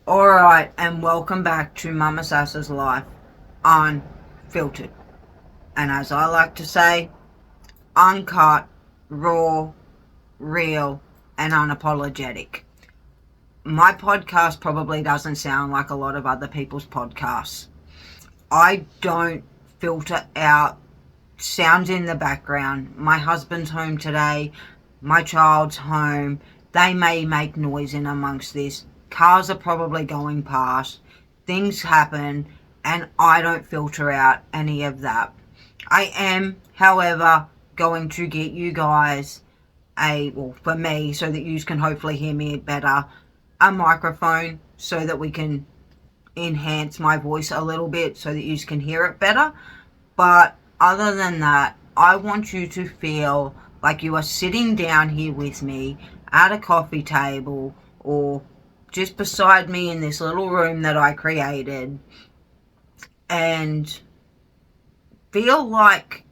Alright, and welcome back to Mama Sassa's Life Unfiltered. And as I like to say, uncut, raw, real, and unapologetic. My podcast probably doesn't sound like a lot of other people's podcasts. I don't filter out sounds in the background. My husband's home today. My child's home. They may make noise in amongst this. Cars are probably going past. Things happen. And I don't filter out any of that. I am, however, going to get you guys for me, so that you can hopefully hear me better, a microphone so that we can enhance my voice a little bit so that you can hear it better. But other than that, I want you to feel like you are sitting down here with me at a coffee table or just beside me in this little room that I created, and feel like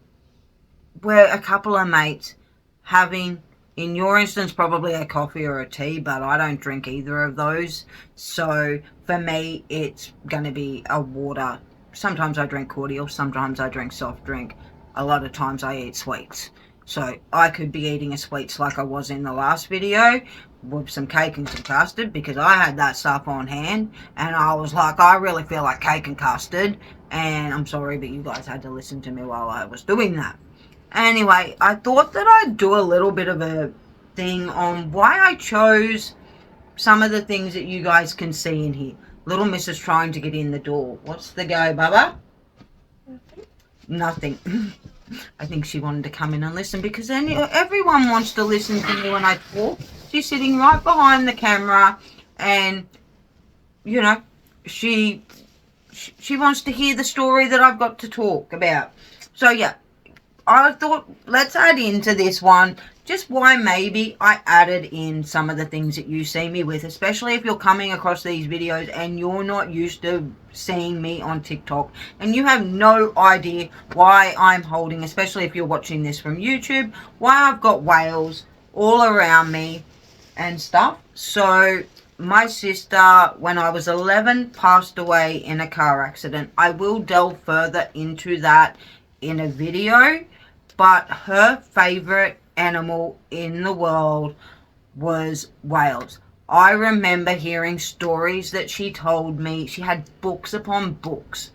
we're a couple of mates having, in your instance, probably a coffee or a tea, but I don't drink either of those. So for me, it's going to be a water. Sometimes I drink cordial, sometimes I drink soft drink. A lot of times I eat sweets. So I could be eating a sweets like I was in the last video, with some cake and some custard, because I had that stuff on hand and I was like, I really feel like cake and custard, and I'm sorry, but you guys had to listen to me while I was doing that. Anyway, I thought that I'd do a little bit of a thing on why I chose some of the things that you guys can see in here. Little Miss is trying to get in the door. What's the go, Bubba? Nothing. I think she wanted to come in and listen, because everyone wants to listen to me when I talk. She's sitting right behind the camera, and, you know, she wants to hear the story that I've got to talk about. So, yeah, I thought, let's add into this one just why maybe I added in some of the things that you see me with, especially if you're coming across these videos and you're not used to seeing me on TikTok and you have no idea why I'm holding, especially if you're watching this from YouTube, why I've got whales all around me and stuff. So my sister, when I was 11, passed away in a car accident. I will delve further into that in a video, but her favorite animal in the world was whales. I remember hearing stories that she told me. She had books upon books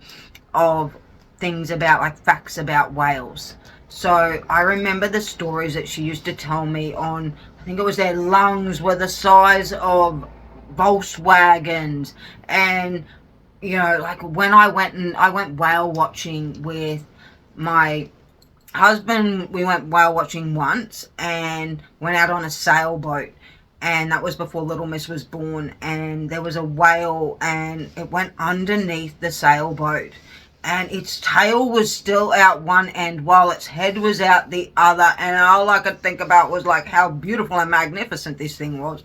of things about, like, facts about whales. So I remember the stories that she used to tell me on, I think it was their lungs were the size of Volkswagens. And, you know, like when I went whale watching with my husband, we went whale watching once and went out on a sailboat, and that was before Little Miss was born, and there was a whale and it went underneath the sailboat and its tail was still out one end while its head was out the other, and all I could think about was like how beautiful and magnificent this thing was.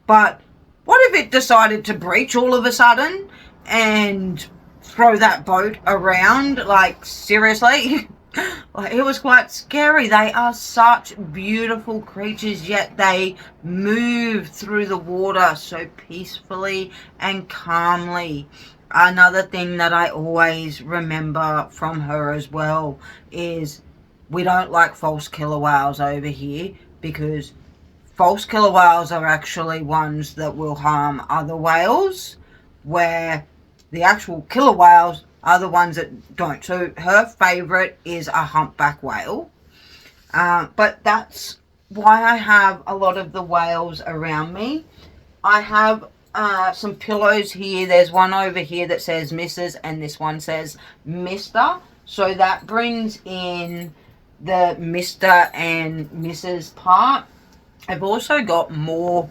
But what if it decided to breach all of a sudden and throw that boat around? Like, seriously? It was quite scary. They are such beautiful creatures, yet they move through the water so peacefully and calmly. Another thing that I always remember from her as well is we don't like false killer whales over here, because false killer whales are actually ones that will harm other whales, where the actual killer whales are the ones that don't. So her favourite is a humpback whale. But that's why I have a lot of the whales around me. I have some pillows here. There's one over here that says Mrs. and this one says Mr. So that brings in the Mr. and Mrs. part. I've also got more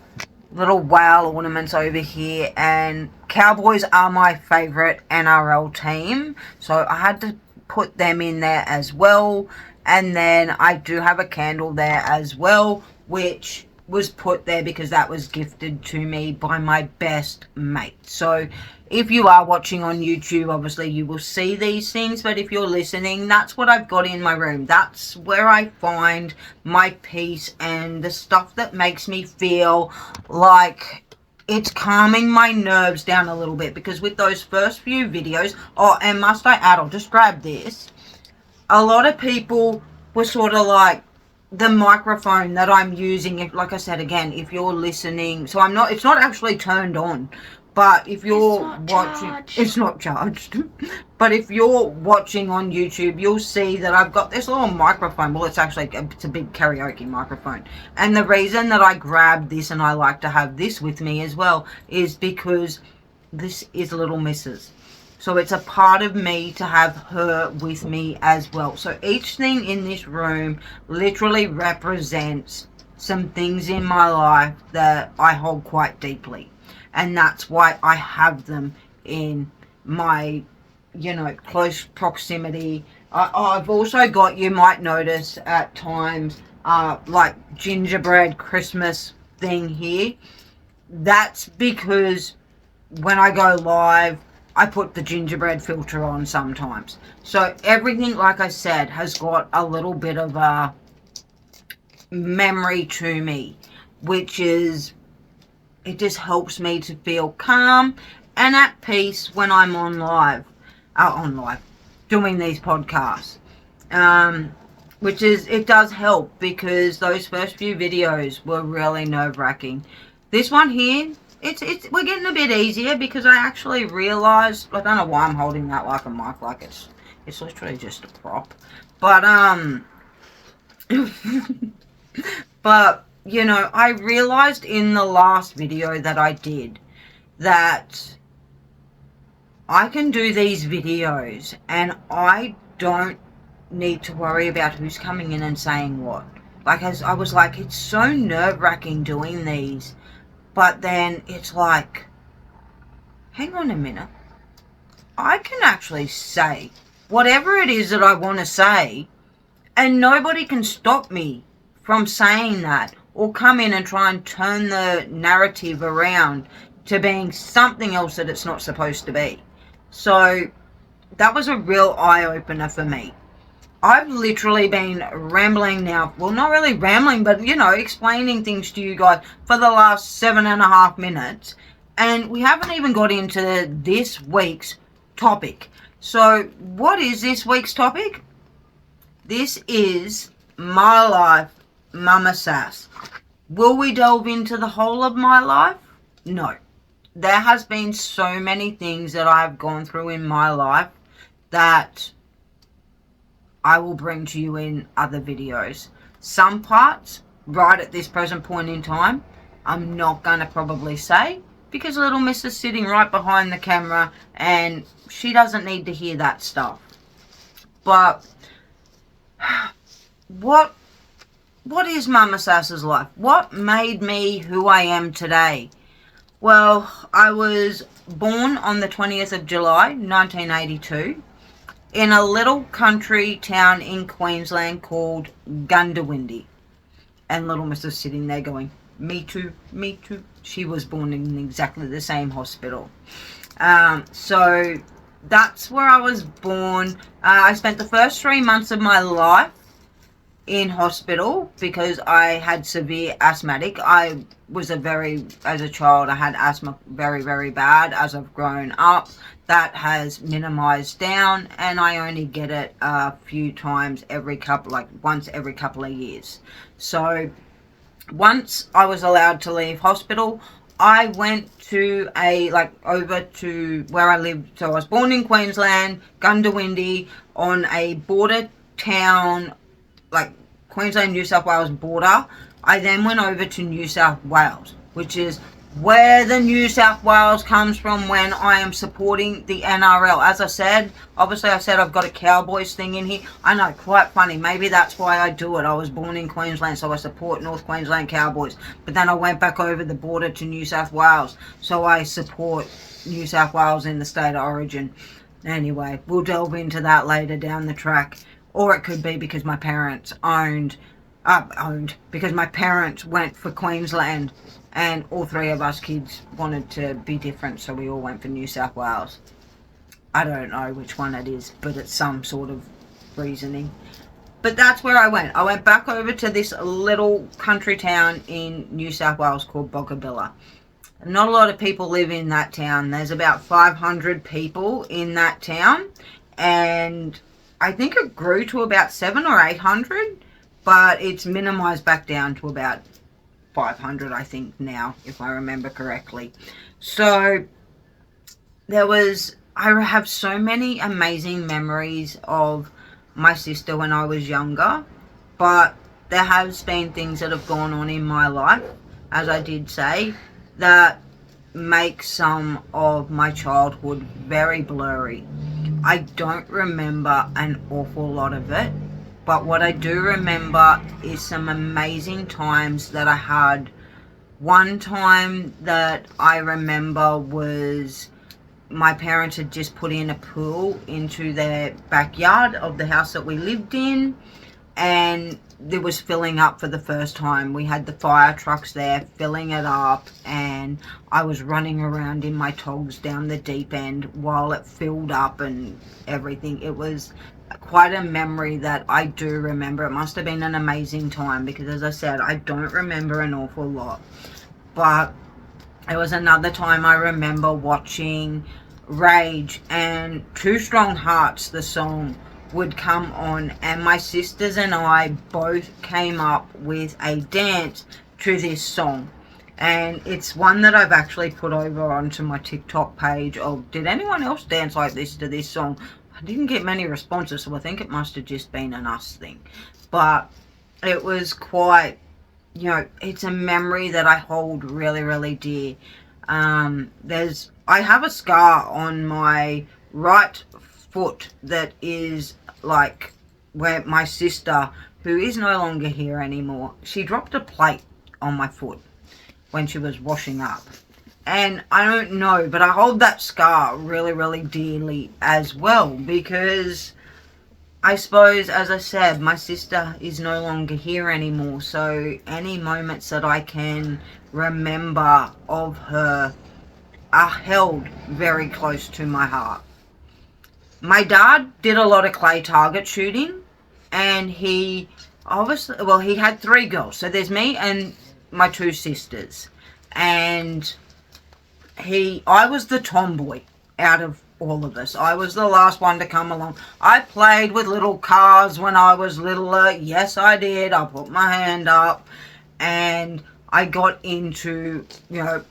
little whale ornaments over here, and Cowboys are my favourite NRL team, so I had to put them in there as well. And then I do have a candle there as well, which was put there because that was gifted to me by my best mate. So if you are watching on YouTube, obviously you will see these things, but if you're listening, that's what I've got in my room. That's where I find my peace and the stuff that makes me feel like it's calming my nerves down a little bit, because with those first few videos, oh, and must I add, I'll just grab this, a lot of people were sort of like, the microphone that I'm using, if, like I said again, if you're listening, so it's not actually turned on, but if you're watching, it's not charged. But if you're watching on YouTube, you'll see that I've got this little microphone. Well, it's a big karaoke microphone. And the reason that I grabbed this, and I like to have this with me as well, is because this is Little Mrs. So it's a part of me to have her with me as well. So each thing in this room literally represents some things in my life that I hold quite deeply. And that's why I have them in my, close proximity. I've also got, you might notice at times, like gingerbread Christmas thing here. That's because when I go live, I put the gingerbread filter on sometimes. So everything, like I said, has got a little bit of a memory to me, which is, it just helps me to feel calm and at peace when I'm on live, doing these podcasts. Which is, it does help, because those first few videos were really nerve-wracking. This one here, we're getting a bit easier, because I actually realized, I don't know why I'm holding that like a mic, like it's literally just a prop. But, but, I realized in the last video that I did that I can do these videos and I don't need to worry about who's coming in and saying what. Like, as I was like, it's so nerve-wracking doing these. But then it's like, hang on a minute. I can actually say whatever it is that I want to say, and nobody can stop me from saying that, or come in and try and turn the narrative around to being something else that it's not supposed to be. So that was a real eye-opener for me. I've literally been rambling now, well, not really rambling, but, explaining things to you guys for the last 7.5 minutes. And we haven't even got into this week's topic. So what is this week's topic? This is my life, Mama Sass. Will we delve into the whole of my life? No. There has been so many things that I've gone through in my life that I will bring to you in other videos. Some parts, right at this present point in time, I'm not going to probably say, because Little Miss is sitting right behind the camera and she doesn't need to hear that stuff. But what is Mama Sass's life? What made me who I am today? Well, I was born on the 20th of July, 1982. In a little country town in Queensland called Gundawindi. And Little Miss is sitting there going, me too, me too. She was born in exactly the same hospital. So that's where I was born. I spent the first 3 months of my life in hospital because I had severe asthmatic. As a child, I had asthma very, very bad. As I've grown up, that has minimized down, and I only get it a few times once every couple of years. So once I was allowed to leave hospital, I went to over to where I lived. So I was born in Queensland, Gundawindi, on a border town, like Queensland, New South Wales border. I then went over to New South Wales, which is where the New South Wales comes from when I am supporting the NRL. As I said, obviously I said I've got a Cowboys thing in here. I know, quite funny. Maybe that's why I do it. I was born in Queensland, so I support North Queensland Cowboys. But then I went back over the border to New South Wales, so I support New South Wales in the state of origin. Anyway, we'll delve into that later down the track. Or it could be because my parents because my parents went for Queensland, and all three of us kids wanted to be different, so we all went for New South Wales. I don't know which one it is, but it's some sort of reasoning. But that's where I went. I went back over to this little country town in New South Wales called Boggabilla. not a lot of people live in that town. There's about 500 people in that town, and I think it grew to about 700 or 800, but it's minimized back down to about 500, I think, now, if I remember correctly. So I have so many amazing memories of my sister when I was younger, but there has been things that have gone on in my life, as I did say, that make some of my childhood very blurry. I don't remember an awful lot of it, but what I do remember is some amazing times that I had. One time that I remember was my parents had just put in a pool into their backyard of the house that we lived in, and it was filling up for the first time. We had the fire trucks there filling it up, and I was running around in my togs down the deep end while it filled up and everything. It was quite a memory that I do remember. It must have been an amazing time because, as I said, I don't remember an awful lot. But it was another time I remember watching Rage, and Two Strong Hearts, the song, would come on, and my sisters and I both came up with a dance to this song. And it's one that I've actually put over onto my TikTok page of, did anyone else dance like this to this song? I didn't get many responses, so I think it must have just been an us thing. But it was quite, it's a memory that I hold really, really dear. I have a scar on my right foot that is like where my sister, who is no longer here anymore, she dropped a plate on my foot when she was washing up. And I don't know, but I hold that scar really, really dearly as well, because I suppose, as I said, my sister is no longer here anymore, so any moments that I can remember of her are held very close to my heart. My dad did a lot of clay target shooting, and he had 3 girls. So there's me and my 2 sisters, and I was the tomboy out of all of us. I was the last one to come along. I played with little cars when I was littler. Yes, I did. I put my hand up, and I got into,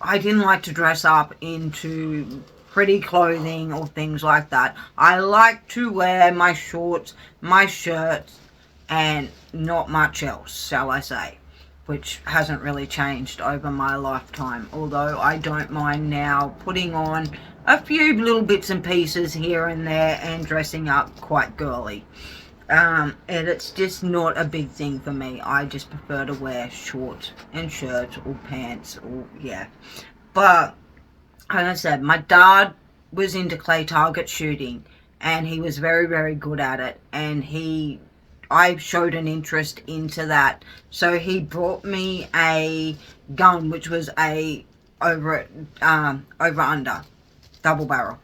I didn't like to dress up into pretty clothing or things like that. I like to wear my shorts, my shirts, and not much else, shall I say, which hasn't really changed over my lifetime, although I don't mind now putting on a few little bits and pieces here and there and dressing up quite girly. And it's just not a big thing for me. I just prefer to wear shorts and shirts or pants or, yeah. But, like I said, my dad was into clay target shooting, and he was very, very good at it. And I showed an interest into that. So he brought me a gun, which was a over-under, double barrel.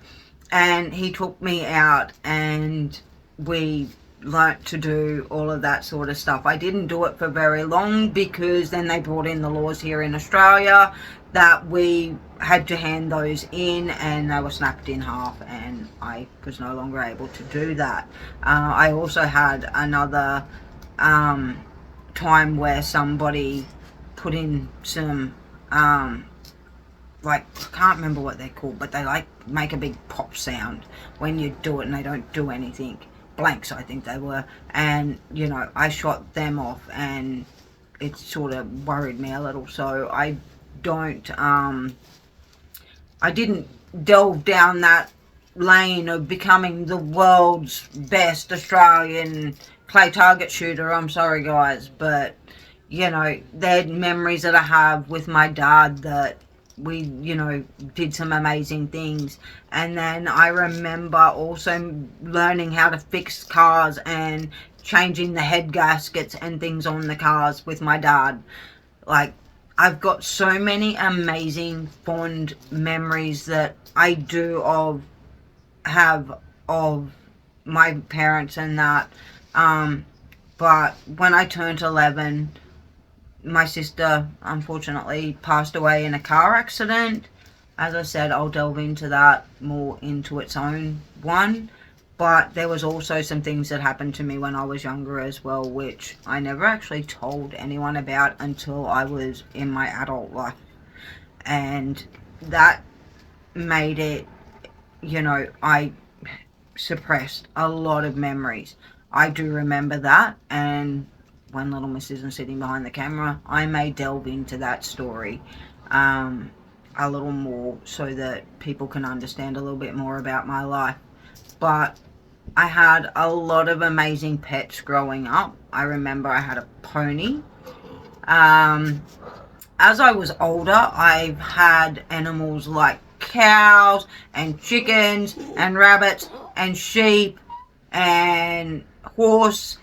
And he took me out, and we learnt to do all of that sort of stuff. I didn't do it for very long, because then they brought in the laws here in Australia that we had to hand those in, and they were snapped in half, and I was no longer able to do that. I also had another time where somebody put in some I can't remember what they're called, but they make a big pop sound when you do it, and they don't do anything. Blanks, I think they were, and I shot them off, and it sort of worried me a little, so I didn't delve down that lane of becoming the world's best Australian clay target shooter. I'm sorry, guys, but they're memories that I have with my dad, that we did some amazing things. And then I remember also learning how to fix cars and changing the head gaskets and things on the cars with my dad. I've got so many amazing fond memories that I do have of my parents and that. But when I turned 11, my sister unfortunately passed away in a car accident. As I said, I'll delve into that more into its own one. But there was also some things that happened to me when I was younger as well, which I never actually told anyone about until I was in my adult life. And that made it, I suppressed a lot of memories. I do remember that, and when Little Miss isn't sitting behind the camera, I may delve into that story a little more so that people can understand a little bit more about my life. But I had a lot of amazing pets growing up. I remember I had a pony. As I was older, I've had animals like cows and chickens and rabbits and sheep and horse.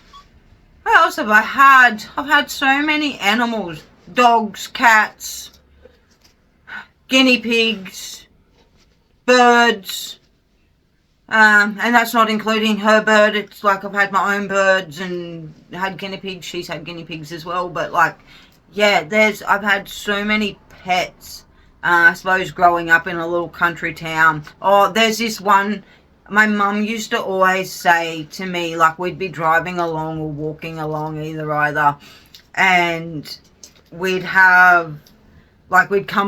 What else have I had? I've had so many animals. Dogs, cats, guinea pigs, birds. And that's not including her bird. It's like I've had my own birds and had guinea pigs. She's had guinea pigs as well. But like, yeah, I've had so many pets. I suppose growing up in a little country town. Oh, there's this one. My mum used to always say to me, like we'd be driving along or walking along, either, and we'd come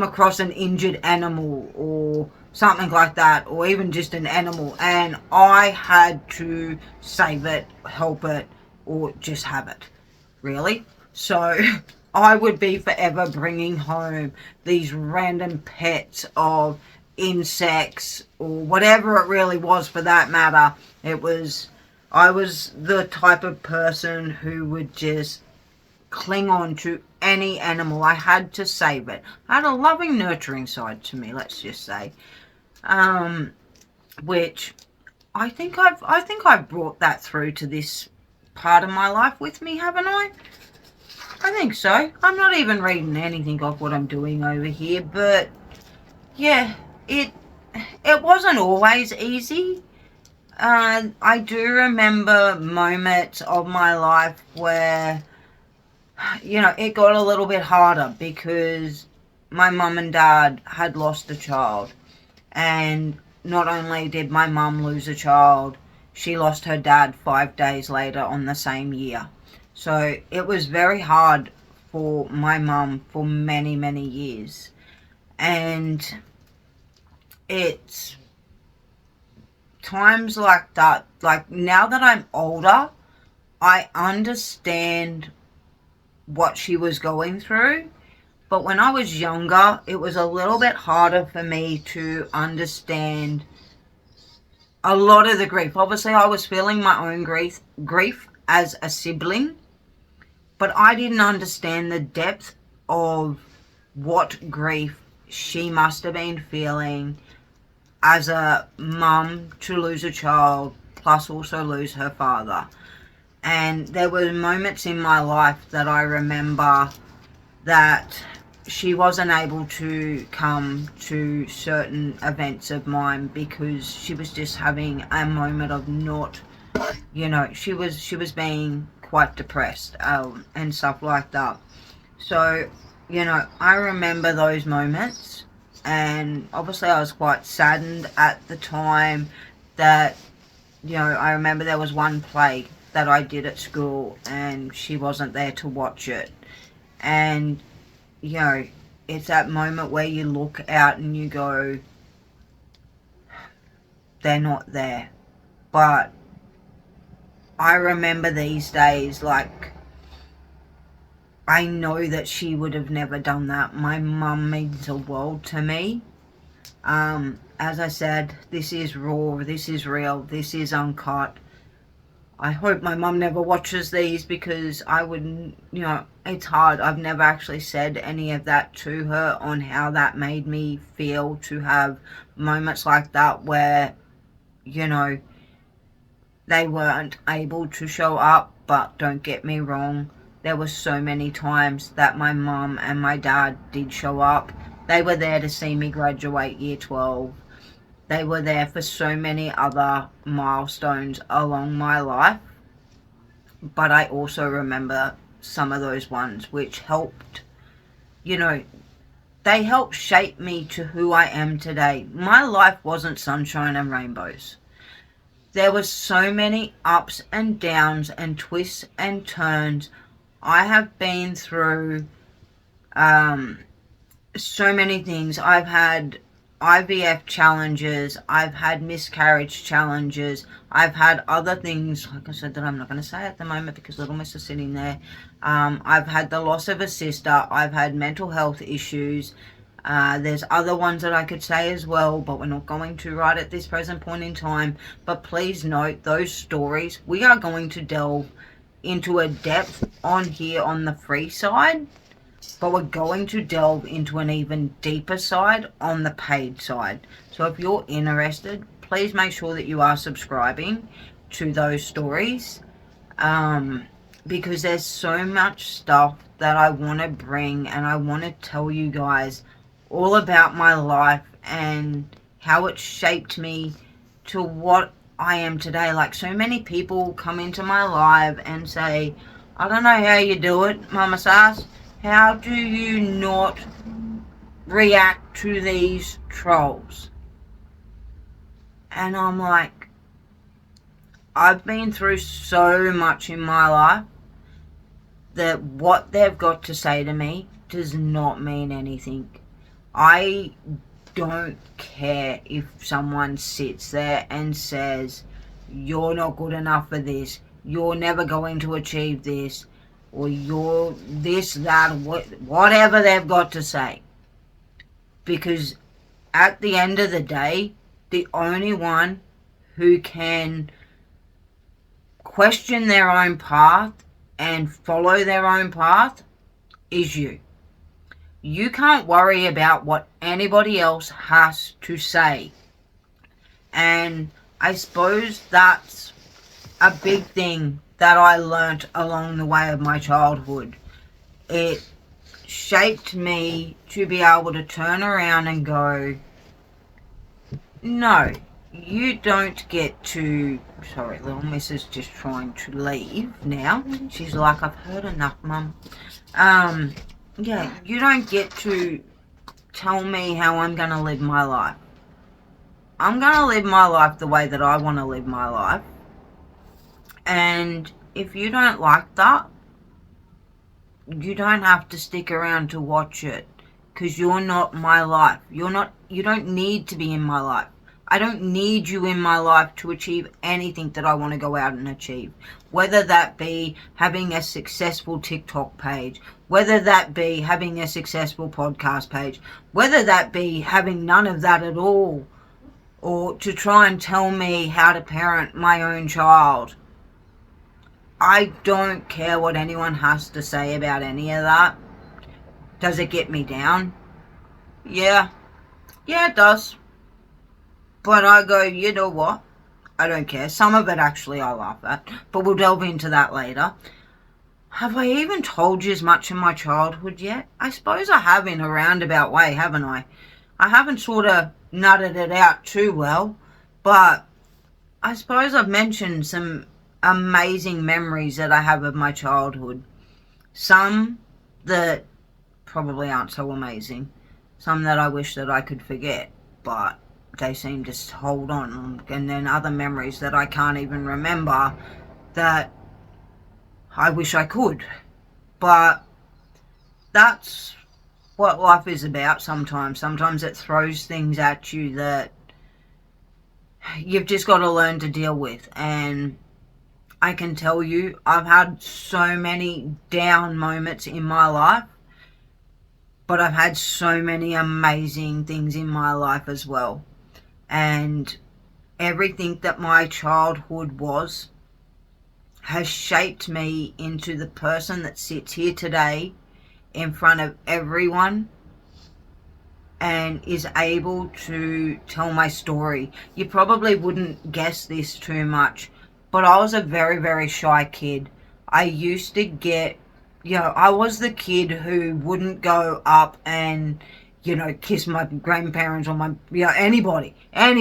across an injured animal or something like that, or even just an animal, and I had to save it, help it, or just have it, really. So I would be forever bringing home these random pets of insects or whatever it really was, for that matter. I was the type of person who would just cling on to any animal. I had to save it. I had a loving, nurturing side to me, let's just say. Which I think I've brought that through to this part of my life with me, haven't I? I think so. I'm not even reading anything off what I'm doing over here, but yeah, it wasn't always easy. I do remember moments of my life where, it got a little bit harder because my mum and dad had lost a child. And not only did my mum lose a child, she lost her dad 5 days later on the same year. So it was very hard for my mum for many, many years. And it's times like that, like now that I'm older, I understand what she was going through. But when I was younger, it was a little bit harder for me to understand a lot of the grief. Obviously, I was feeling my own grief as a sibling, but I didn't understand the depth of what grief she must have been feeling as a mum to lose a child, plus also lose her father. And there were moments in my life that I remember that she wasn't able to come to certain events of mine because she was just having a moment of not, she was being quite depressed and stuff like that. So, I remember those moments, and obviously I was quite saddened at the time that, I remember there was one play that I did at school and she wasn't there to watch it. And it's that moment where you look out and you go, they're not there. But I remember these days, like, I know that she would have never done that. My mum means the world to me. As I said, this is raw, this is real, this is uncut. I hope my mum never watches these because I wouldn't, it's hard. I've never actually said any of that to her on how that made me feel to have moments like that where, they weren't able to show up. But don't get me wrong, there were so many times that my mum and my dad did show up. They were there to see me graduate year 12. They were there for so many other milestones along my life. But I also remember some of those ones, which helped, you know, they helped shape me to who I am today. My life wasn't sunshine and rainbows. There were so many ups and downs and twists and turns. I have been through so many things. I've had IVF challenges. I've had miscarriage challenges. I've had other things, like I said, that I'm not going to say at the moment because Little Miss is sitting there. I've had the loss of a sister. I've had mental health issues. There's other ones that I could say as well, but we're not going to right at this present point in time. But please note, those stories, we are going to delve into a depth on here on the free side, but we're going to delve into an even deeper side on the paid side. So if you're interested, please make sure that you are subscribing to those stories, because there's so much stuff that I want to bring, and I want to tell you guys all about my life and how it shaped me to what I am today. Like, so many people come into my live and say, I don't know how you do it, Mama Sass. How do you not react to these trolls? And I'm like, I've been through so much in my life that what they've got to say to me does not mean anything. I don't care if someone sits there and says, you're not good enough for this, you're never going to achieve this, or you're this, that, whatever they've got to say. Because at the end of the day, the only one who can question their own path and follow their own path is you. You can't worry about what anybody else has to say. And I suppose that's a big thing that I learnt along the way of my childhood. It shaped me to be able to turn around and go, no, you don't get to... Sorry, Little Miss is just trying to leave now. She's like, I've heard enough, Mum. Yeah, you don't get to tell me how I'm going to live my life. I'm going to live my life the way that I want to live my life. And if you don't like that, you don't have to stick around to watch it. Because you're not my life. You don't need to be in my life. I don't need you in my life to achieve anything that I want to go out and achieve. Whether that be having a successful TikTok page, whether that be having a successful podcast page, whether that be having none of that at all, or to try and tell me how to parent my own child. I don't care what anyone has to say about any of that. Does it get me down? Yeah. Yeah, it does. But I go, you know what? I don't care. Some of it actually I laugh at. But we'll delve into that later. Have I even told you as much in my childhood yet? I suppose I have in a roundabout way, haven't I? I haven't sort of nutted it out too well. But I suppose I've mentioned some amazing memories that I have of my childhood. Some that probably aren't so amazing. Some that I wish that I could forget. But they seem to hold on. And then other memories that I can't even remember that I wish I could. But that's what life is about sometimes. Sometimes it throws things at you that you've just got to learn to deal with. And I can tell you, I've had so many down moments in my life. But I've had so many amazing things in my life as well. And everything that my childhood was has shaped me into the person that sits here today in front of everyone and is able to tell my story. You probably wouldn't guess this too much, but I was a very, very shy kid. I used to get, I was the kid who wouldn't go up and kiss my grandparents or anybody. I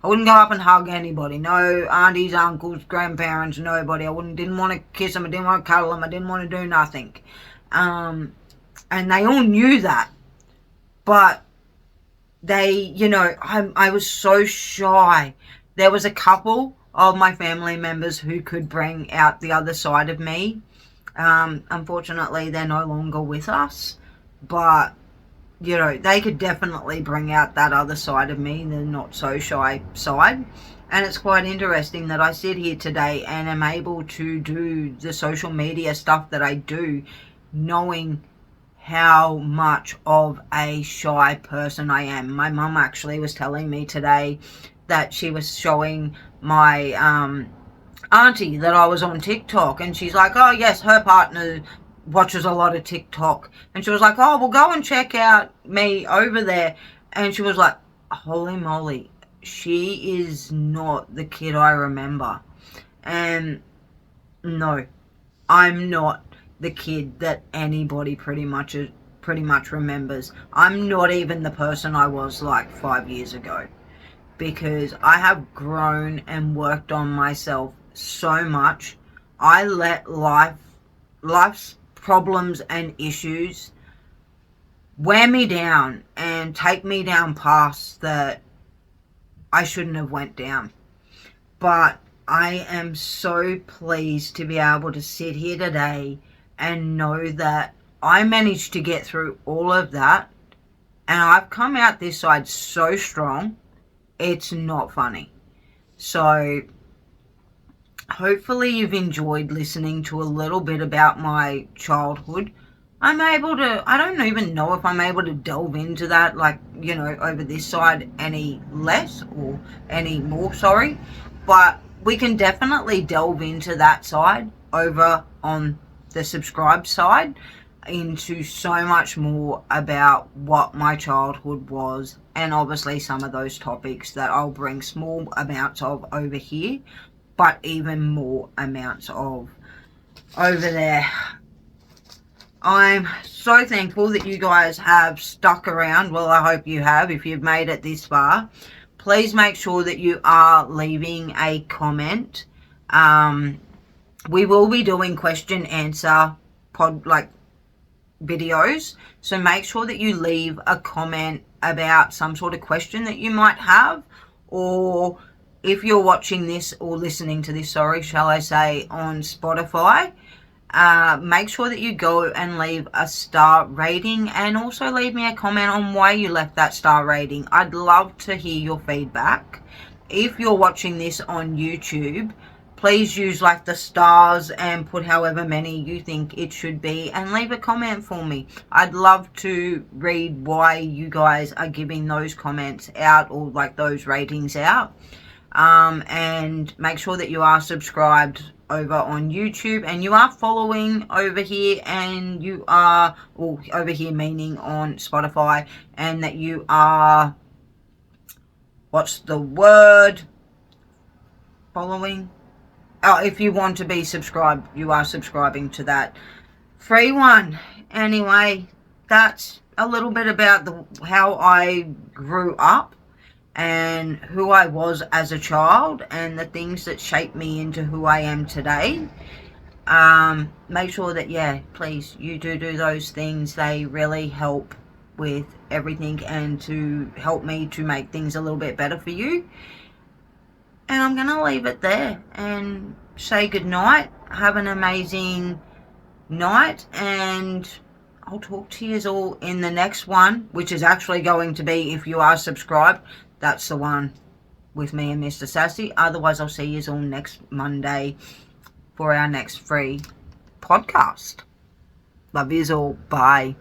wouldn't go up and hug anybody. No aunties, uncles, grandparents, nobody. Didn't want to kiss them. I didn't want to cuddle them. I didn't want to do nothing. And they all knew that. But they, I was so shy. There was a couple of my family members who could bring out the other side of me. Unfortunately, they're no longer with us. But they could definitely bring out that other side of me, the not so shy side. And it's quite interesting that I sit here today and am able to do the social media stuff that I do, knowing how much of a shy person I am. My mum actually was telling me today that she was showing my auntie that I was on TikTok, and she's like, oh yes, her partner watches a lot of TikTok, and she was like, oh, well, go and check out me over there. And she was like, holy moly, she is not the kid I remember. And no, I'm not the kid that anybody pretty much remembers. I'm not even the person I was like 5 years ago, because I have grown and worked on myself so much. I let life's problems and issues wear me down and take me down paths that I shouldn't have went down. But I am so pleased to be able to sit here today and know that I managed to get through all of that, and I've come out this side so strong, it's not funny. So hopefully you've enjoyed listening to a little bit about my childhood. I don't even know if I'm able to delve into that, over this side any less or any more, sorry. But we can definitely delve into that side over on the subscribe side, into so much more about what my childhood was, and obviously some of those topics that I'll bring small amounts of over here, but even more amounts of over there. I'm so thankful that you guys have stuck around. Well, I hope you have. If you've made it this far, please make sure that you are leaving a comment. We will be doing question answer videos, so make sure that you leave a comment about some sort of question that you might have, or if you're watching this or listening to this, shall I say, on Spotify, make sure that you go and leave a star rating, and also leave me a comment on why you left that star rating. I'd love to hear your feedback. If you're watching this on YouTube, please use the stars and put however many you think it should be, and leave a comment for me. I'd love to read why you guys are giving those comments out, or those ratings out. And make sure that you are subscribed over on YouTube, and you are following over here, and you are, over here meaning on Spotify, and that you are, what's the word, following? Oh, if you want to be subscribed, you are subscribing to that free one. Anyway, that's a little bit about how I grew up and who I was as a child, and the things that shaped me into who I am today. Make sure that, please, you do those things. They really help with everything, and to help me to make things a little bit better for you. And I'm going to leave it there and say good night. Have an amazing night, and I'll talk to you all in the next one, which is actually going to be, if you are subscribed, that's the one with me and Mr. Sassy. Otherwise, I'll see you all next Monday for our next free podcast. Love yous all. Bye.